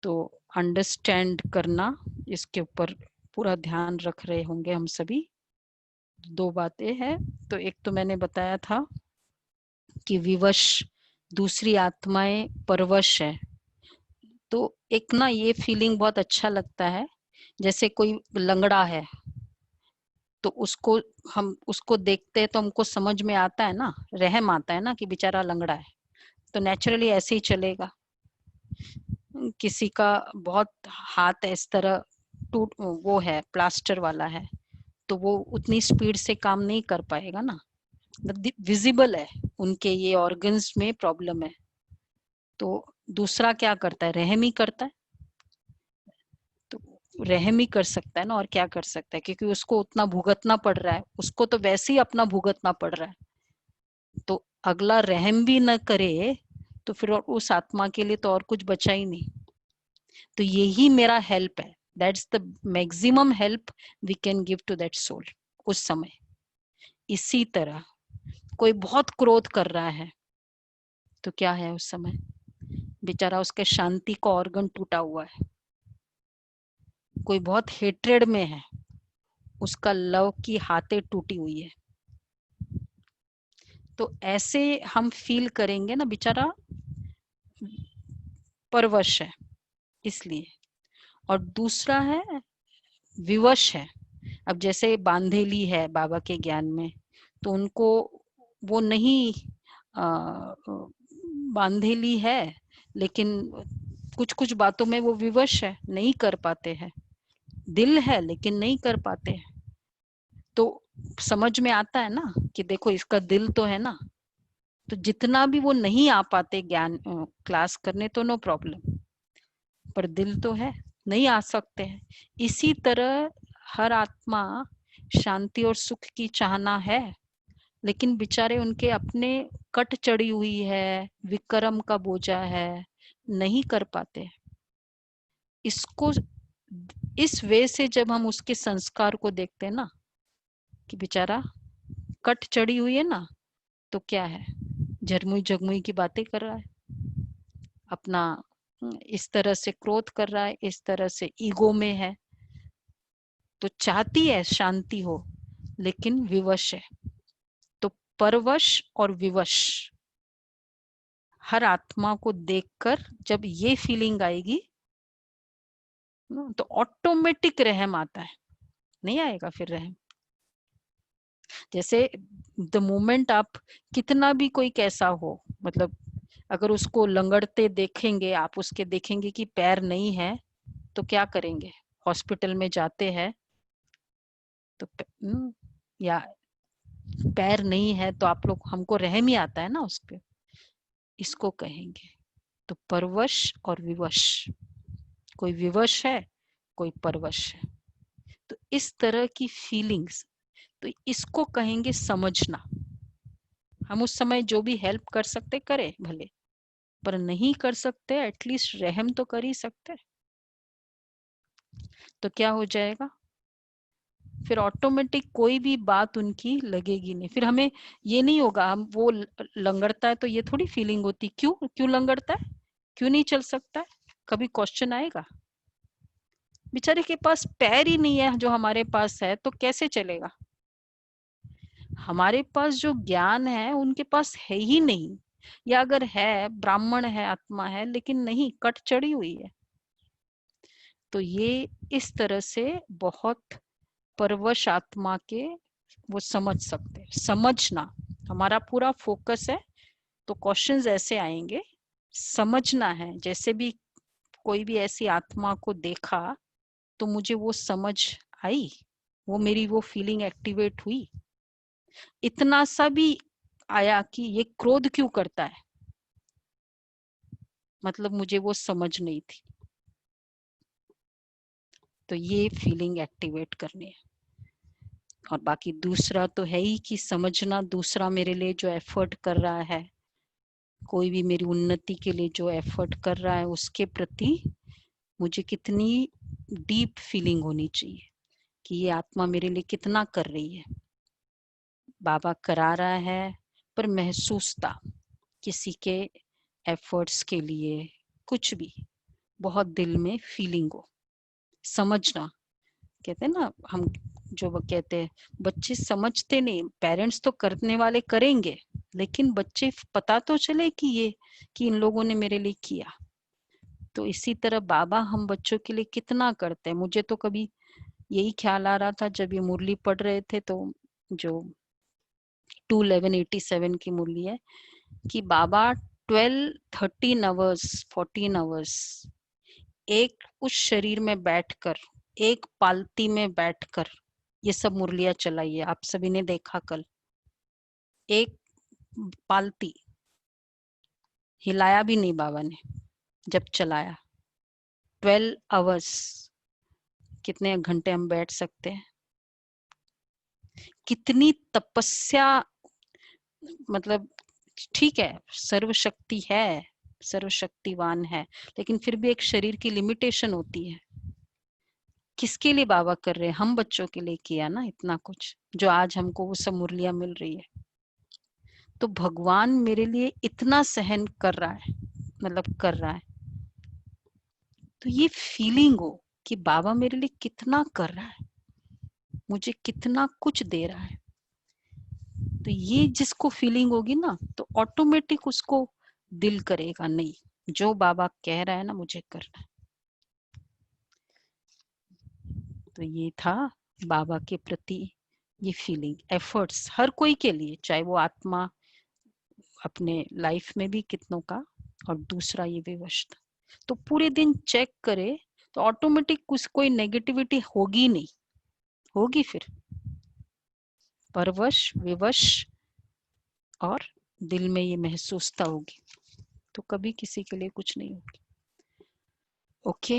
तो अंडरस्टैंड करना, इसके ऊपर पूरा ध्यान रख रहे होंगे हम सभी। दो बातें हैं, तो एक तो मैंने बताया था कि विवश, दूसरी आत्माएं परवश है। तो एक ना ये फीलिंग बहुत अच्छा लगता है, जैसे कोई लंगड़ा है तो उसको देखते हैं तो हमको समझ में आता है ना, रहम आता है ना कि बेचारा लंगड़ा है, तो नेचुरली ऐसे ही चलेगा। किसी का बहुत हाथ इस तरह टूट, वो है प्लास्टर वाला है, तो वो उतनी स्पीड से काम नहीं कर पाएगा ना, विजिबल है उनके ये ऑर्गन्स में प्रॉब्लम है। तो दूसरा क्या करता है, रहम ही करता है। तो रहम ही कर सकता है ना, और क्या कर सकता है, क्योंकि उसको उतना भुगतना पड़ रहा है, उसको तो वैसे ही अपना भुगतना पड़ रहा है। तो अगला रहम भी न करे तो फिर उस आत्मा के लिए तो और कुछ बचा ही नहीं। तो यही मेरा हेल्प है, that's the maximum help we can give to that soul उस समय। इसी तरह कोई बहुत क्रोध कर रहा है तो क्या है उस समय, बेचारा उसके शांति का ऑर्गन टूटा हुआ है। कोई बहुत हेट्रेड में है, उसका लव की हाथे टूटी हुई है। तो ऐसे हम फील करेंगे ना, बेचारा परवश है इसलिए। और दूसरा है विवश है। अब जैसे बांधेली है बाबा के ज्ञान में, तो उनको वो नहीं बांधेली है, लेकिन कुछ कुछ बातों में वो विवश है, नहीं कर पाते हैं। दिल है लेकिन नहीं कर पाते हैं। तो समझ में आता है ना कि देखो इसका दिल तो है ना, तो जितना भी वो नहीं आ पाते ज्ञान क्लास करने तो नो प्रॉब्लम, पर दिल तो है, नहीं आ सकते हैं। इसी तरह हर आत्मा शांति और सुख की चाहना है, लेकिन बेचारे उनके अपने कट चढ़ी हुई है, विक्रम का बोझा है, नहीं कर पाते। इसको इस वे से जब हम उसके संस्कार को देखते हैं ना कि बेचारा कट चढ़ी हुई है ना, तो क्या है, झरमुई झगमुई की बातें कर रहा है, अपना इस तरह से क्रोध कर रहा है, इस तरह से ईगो में है, तो चाहती है शांति हो लेकिन विवश है। तो परवश और विवश हर आत्मा को देखकर जब ये फीलिंग आएगी तो ऑटोमेटिक रहम आता है, नहीं आएगा फिर रहम। जैसे द मोमेंट आप कितना भी कोई कैसा हो, मतलब अगर उसको लंगड़ते देखेंगे आप, उसके देखेंगे कि पैर नहीं है, तो क्या करेंगे, हॉस्पिटल में जाते हैं तो या पैर नहीं है तो आप लोग, हमको रहम ही आता है ना उस पे। इसको कहेंगे तो परवश और विवश, कोई विवश है कोई परवश है। तो इस तरह की फीलिंग्स, तो इसको कहेंगे समझना। हम उस समय जो भी हेल्प कर सकते करें भले, पर नहीं कर सकते एटलीस्ट रहम तो कर ही सकते। तो क्या हो जाएगा, फिर ऑटोमेटिक कोई भी बात उनकी लगेगी नहीं। फिर हमें ये नहीं होगा, हम वो लंगड़ता है तो ये थोड़ी फीलिंग होती, क्यों क्यों लंगड़ता है, क्यों नहीं चल सकता है, कभी क्वेश्चन आएगा। बेचारे के पास पैर ही नहीं है जो हमारे पास है, तो कैसे चलेगा। हमारे पास जो ज्ञान है उनके पास है ही नहीं, या अगर है ब्राह्मण है, आत्मा है, लेकिन नहीं, कट चढ़ी हुई है। तो ये इस तरह से बहुत परवश आत्मा के वो समझ सकते, समझना हमारा पूरा फोकस है। तो क्वेश्चंस ऐसे आएंगे, समझना है। जैसे भी कोई भी ऐसी आत्मा को देखा तो मुझे वो समझ आई, वो मेरी वो फीलिंग एक्टिवेट हुई। इतना सा भी आया कि ये क्रोध क्यों करता है, मतलब मुझे वो समझ नहीं थी, तो ये फीलिंग एक्टिवेट करनी है। और बाकी दूसरा तो है ही कि समझना, दूसरा मेरे लिए जो एफर्ट कर रहा है, कोई भी मेरी उन्नति के लिए जो एफर्ट कर रहा है, उसके प्रति मुझे कितनी डीप फीलिंग होनी चाहिए कि ये आत्मा मेरे लिए कितना कर रही है। बाबा करा रहा है पर महसूस था किसी के एफर्ट्स के लिए, कुछ भी बहुत दिल में फीलिंग हो, समझना। कहते हैं ना, हम जो वो कहते हैं बच्चे समझते नहीं, पेरेंट्स तो करने वाले करेंगे, लेकिन बच्चे पता तो चले कि इन लोगों ने मेरे लिए किया। तो इसी तरह बाबा हम बच्चों के लिए कितना करते हैं। मुझे तो कभी यही ख्याल आ रहा था जब ये मुरली पढ़ रहे थे, तो जो 21187 की मुरली है कि बाबा 12, 13 आवर्स, 14 आवर्स एक उस शरीर में बैठकर, एक पालती में बैठकर ये सब मुरलियां चलाई है। आप सभी ने देखा कल, एक पालती, हिलाया भी नहीं बाबा ने जब चलाया। 12 आवर्स, कितने घंटे हम बैठ सकते हैं? कितनी तपस्या, मतलब ठीक है सर्वशक्ति है, सर्वशक्तिवान है, लेकिन फिर भी एक शरीर की लिमिटेशन होती है। किसके लिए बाबा कर रहे हैं? हम बच्चों के लिए किया ना इतना कुछ, जो आज हमको वो सब मुरलियां मिल रही है। तो भगवान मेरे लिए इतना सहन कर रहा है, मतलब कर रहा है। तो ये फीलिंग हो कि बाबा मेरे लिए कितना कर रहा है, मुझे कितना कुछ दे रहा है, तो ये जिसको फीलिंग होगी ना, तो ऑटोमेटिक उसको दिल करेगा नहीं, जो बाबा कह रहा है ना मुझे करना है। तो ये था बाबा के प्रति ये फीलिंग, एफर्ट्स हर कोई के लिए, चाहे वो आत्मा अपने लाइफ में भी कितनों का, और दूसरा ये विवश। तो पूरे दिन चेक करे तो ऑटोमेटिक कुछ कोई नेगेटिविटी होगी नहीं, होगी फिर परवश, विवश और दिल में ये महसूसता होगी, तो कभी किसी के लिए कुछ नहीं होगी। ओके।